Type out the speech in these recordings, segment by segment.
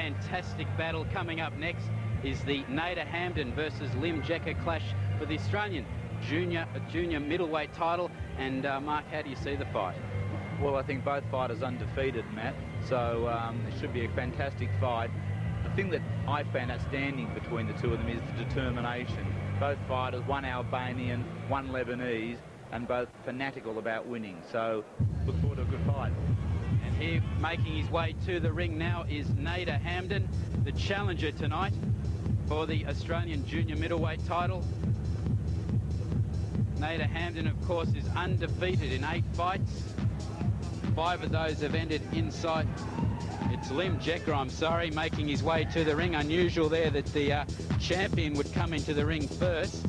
fantastic battle. Coming up next is the Nader Hamdan versus Jeka clash for the Australian junior middleweight title. And Mark, how do you see the fight? Well, I think both fighters undefeated, Matt, so it should be a fantastic fight. The thing that I found outstanding between the two of them is the determination. Both fighters, one Albanian, one Lebanese, and both fanatical about winning. So look forward to a good fight. And here, making his way to the ring now, is Nader Hamdan, the challenger tonight for the Australian junior middleweight title. Nader Hamdan, of course, is undefeated in 8 fights. 5 of those have ended inside. It's Jeka, I'm sorry, making his way to the ring. Unusual there that the champion would come into the ring first.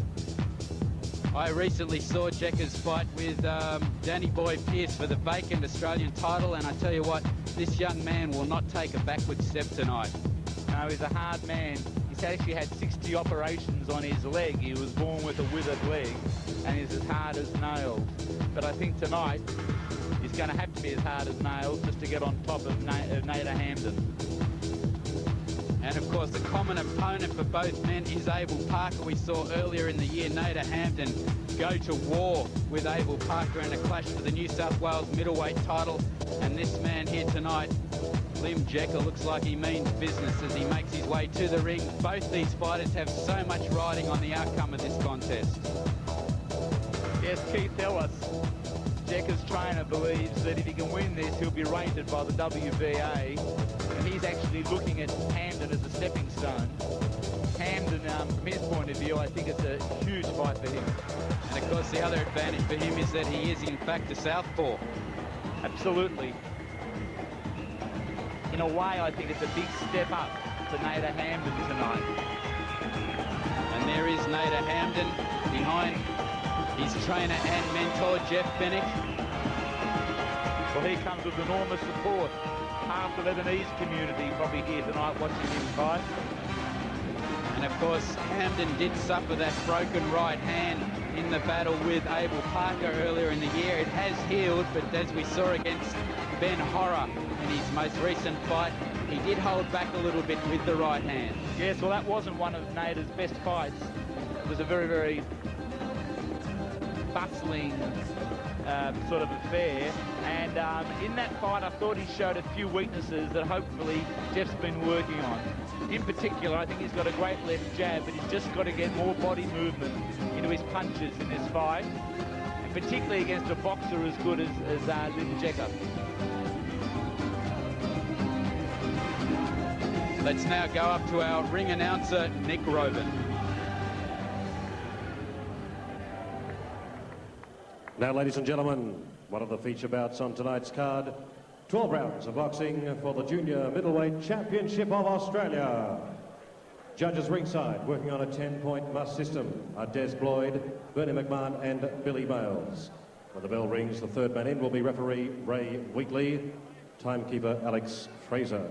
I recently saw Jeka's fight with Danny Boy Pearce for the vacant Australian title, and I tell you what, this young man will not take a backward step tonight. No, he's a hard man. He's actually had 60 operations on his leg. He was born with a withered leg, and he's as hard as nails. But I think tonight, he's going to have to be as hard as nails just to get on top of Nader Hamdan. And of course, the common opponent for both men is Abel Parker. We saw earlier in the year Nader Hamdan go to war with Abel Parker in a clash for the New South Wales middleweight title. And this man here tonight, Jeka, looks like he means business as he makes his way to the ring. Both these fighters have so much riding on the outcome of this contest. Yes, Keith Ellis, Jeka's trainer, believes that if he can win this, he'll be rated by the WBA. And he's actually looking at Hamdan as a stepping stone. Hamdan, from his point of view, I think it's a huge fight for him. And of course, the other advantage for him is that he is, in fact, a southpaw. Absolutely. In a way, I think it's a big step up to Nader Hamdan tonight. And there is Nader Hamdan behind his trainer and mentor, Jeff Bennett. Well, he comes with enormous support. Half the Lebanese community probably here tonight watching him fight. And of course, Hamdan did suffer that broken right hand in the battle with Abel Parker earlier in the year. It has healed, but as we saw against Ben Horror in his most recent fight, he did hold back a little bit with the right hand. Yes, well, that wasn't one of Nader's best fights. It was a very, very bustling sort of affair, and in that fight I thought he showed a few weaknesses that hopefully Jeff's been working on. In particular, I think he's got a great left jab, but he's just got to get more body movement into his punches in this fight, and particularly against a boxer as good as Jeka. Let's now go up to our ring announcer, Nick Robin. Now, ladies and gentlemen, one of the feature bouts on tonight's card, 12 rounds of boxing for the Junior Middleweight Championship of Australia. Judges ringside, working on a 10-point must system, are Des Bloyd, Bernie McMahon and Billy Bales. When the bell rings, the third man in will be referee Ray Wheatley, timekeeper Alex Fraser.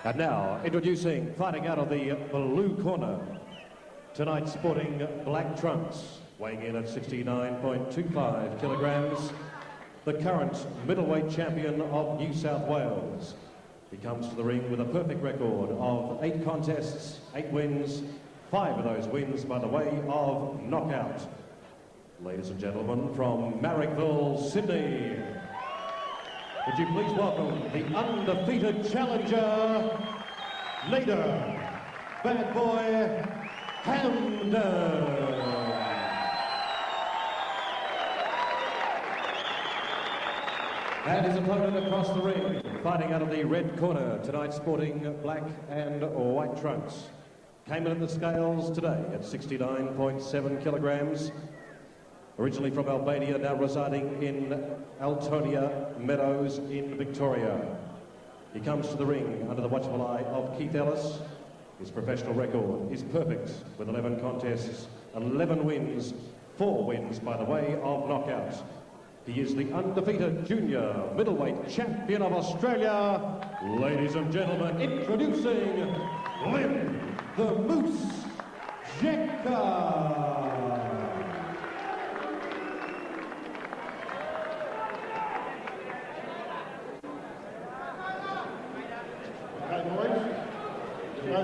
And now, introducing, fighting out of the blue corner, tonight sporting black trunks, weighing in at 69.25 kilograms, the current middleweight champion of New South Wales. He comes to the ring with a perfect record of 8 contests, 8 wins, 5 of those wins by the way of knockout. Ladies and gentlemen, from Marrickville, Sydney, would you please welcome the undefeated challenger, Nader Bad Boy Hamdan. And his opponent across the ring, fighting out of the red corner, tonight sporting black and white trunks. Came in at the scales today at 69.7 kilograms. Originally from Albania, now residing in Altonia Meadows in Victoria. He comes to the ring under the watchful eye of Keith Ellis. His professional record is perfect with 11 contests, 11 wins, 4 wins by the way of knockout. He is the undefeated junior middleweight champion of Australia. Ladies and gentlemen, introducing the Moose Jeka.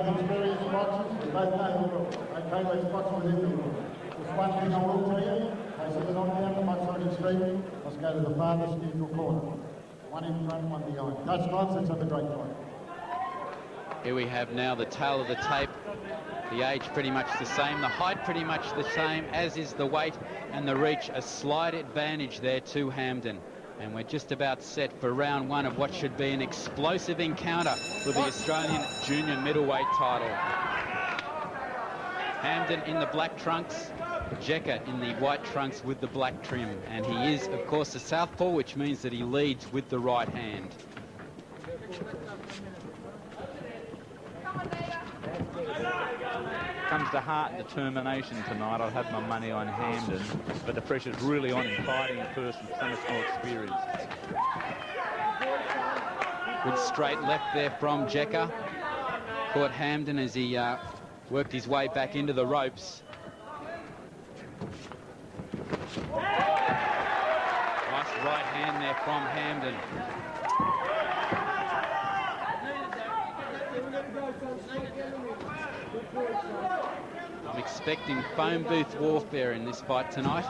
both experienced boxers, we both know the rules. Okay, let's box within the rules. Just one thing I will tell you, in case of the knockdown, the box on extreme, let's go to the farthest neutral corner. One in front, one behind. Touch times, let's have a great fight. Here we have now the tail of the tape. The age pretty much the same, the height pretty much the same, as is the weight and the reach. A slight advantage there to Hamdan. And we're just about set for round one of what should be an explosive encounter for the Australian junior middleweight title. Hamdan in the black trunks, Jeka in the white trunks with the black trim. And he is, of course, a southpaw, which means that he leads with the right hand. Comes to heart and determination tonight. I'll have my money on Hamdan, but the pressure's really on him, fighting a person so much more experienced. Good straight left there from Jeka. Caught Hamdan as he worked his way back into the ropes. Nice right hand there from Hamdan. I'm expecting phone booth warfare in this fight tonight.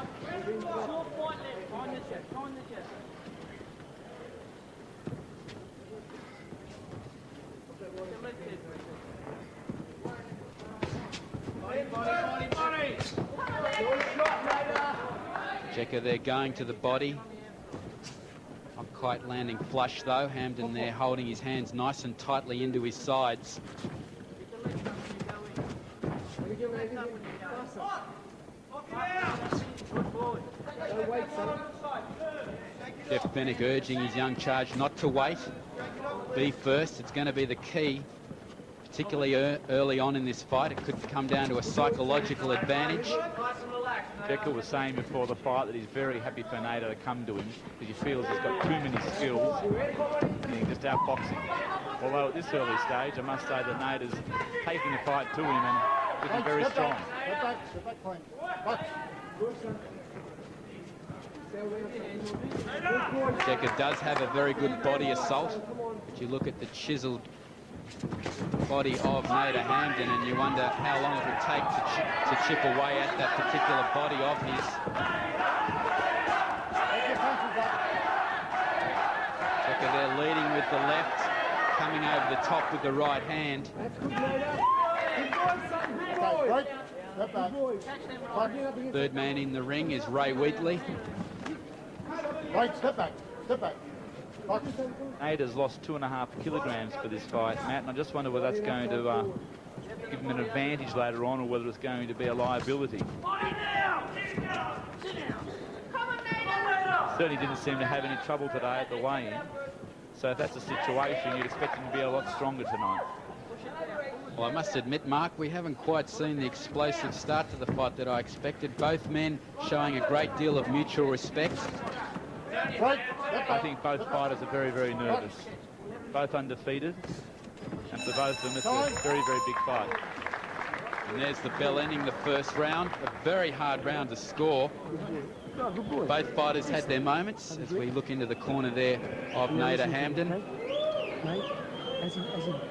Jeka there going to the body. Not quite landing flush though. Hamdan there holding his hands nice and tightly into his sides. Jeff Fennick urging his young charge not to wait. Be first. It's going to be the key, particularly early on in this fight. It could come down to a psychological advantage. Jeka was saying before the fight that he's very happy for Nader to come to him because he feels he's got too many skills and he can just outbox him. Although at this early stage, I must say that Nader's taking the fight to him and looking very strong. Jeka does have a very good body assault. But you look at the chiseled body of Nader Hamdan and you wonder how long it would take to chip away at that particular body of his. Jeka there leading with the left, coming over the top with the right hand. Third man in the ring is Ray Wheatley. Right, step back, step back. Nader's lost 2.5 kilograms for this fight, Matt, and I just wonder whether that's going to give him an advantage later on or whether it's going to be a liability. Certainly didn't seem to have any trouble today at the weigh-in. So if that's the situation, you'd expect him to be a lot stronger tonight. Well, I must admit, Mark, we haven't quite seen the explosive start to the fight that I expected. Both men showing a great deal of mutual respect. I think both fighters are very, very nervous. Both undefeated. And for both of them, it's a very, very big fight. And there's the bell ending the first round. A very hard round to score. Both fighters had their moments as we look into the corner there of Nader Hamdan. As he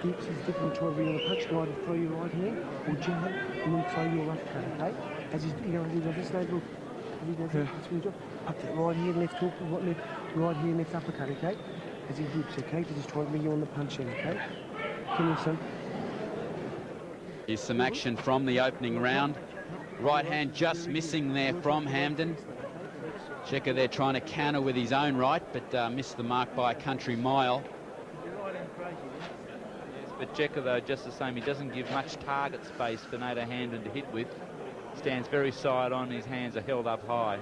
dips, he's dipping to a real punch, try to throw your right hand or jab and then throw your left hand, okay? As he's, you know, he does this, look, he does it, that's what he does. Up that right hand, left hook, right hand, left uppercut, okay? As he dips, okay? Just try to bring you on the punch in, okay? Come in, son. Here's some action from the opening round. Right hand just missing there from Hamdan. Jeka there trying to counter with his own right, but missed the mark by a country mile. But Jeka, though, just the same, he doesn't give much target space for Nader Hamdan to hit with. Stands very side on, his hands are held up high.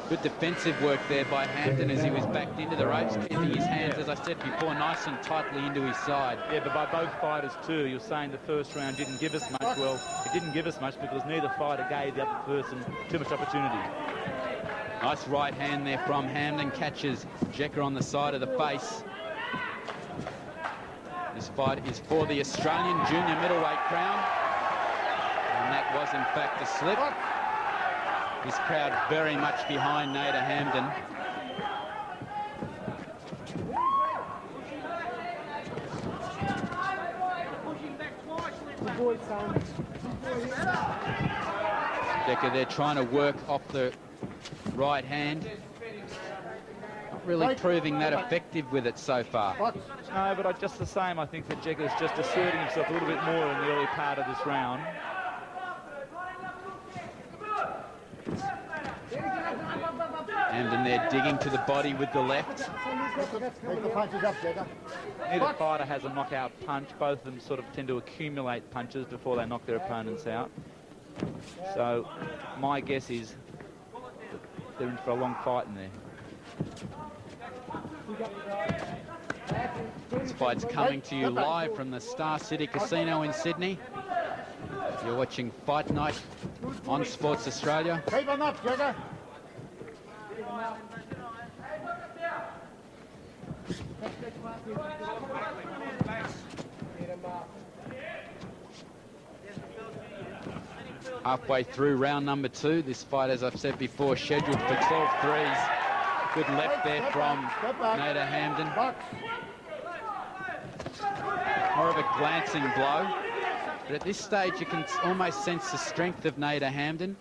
Good defensive work there by Hamdan as he was backed into the ropes, keeping his hands, as I said before, nice and tightly into his side. Yeah, but by both fighters too. You're saying the first round didn't give us much. Well, it didn't give us much because neither fighter gave the other person too much opportunity. Nice right hand there from Hamdan, catches Jeka on the side of the face. This fight is for the Australian junior middleweight crown. And that was, in fact, a slip. This crowd very much behind Nader Hamdan. boy, son. Jeka, they're trying to work off the right hand. Not really proving that effective with it so far. No, but just the same, I think that Jeka's just asserting himself a little bit more in the early part of this round. Hamdan there digging to the body with the left. Take the punches up, Jeka. Neither fighter has a knockout punch. Both of them sort of tend to accumulate punches before they knock their opponents out. So my guess is that they're in for a long fight in there. This fight's coming to you live from the Star City Casino in Sydney. You're watching Fight Night on Sports Australia. Keep him up, Jeka. Halfway through round number 2. This fight, as I've said before, scheduled for 12 threes. Good left there from Nader Hamdan. More of a glancing blow. But at this stage, you can almost sense the strength of Nader Hamdan.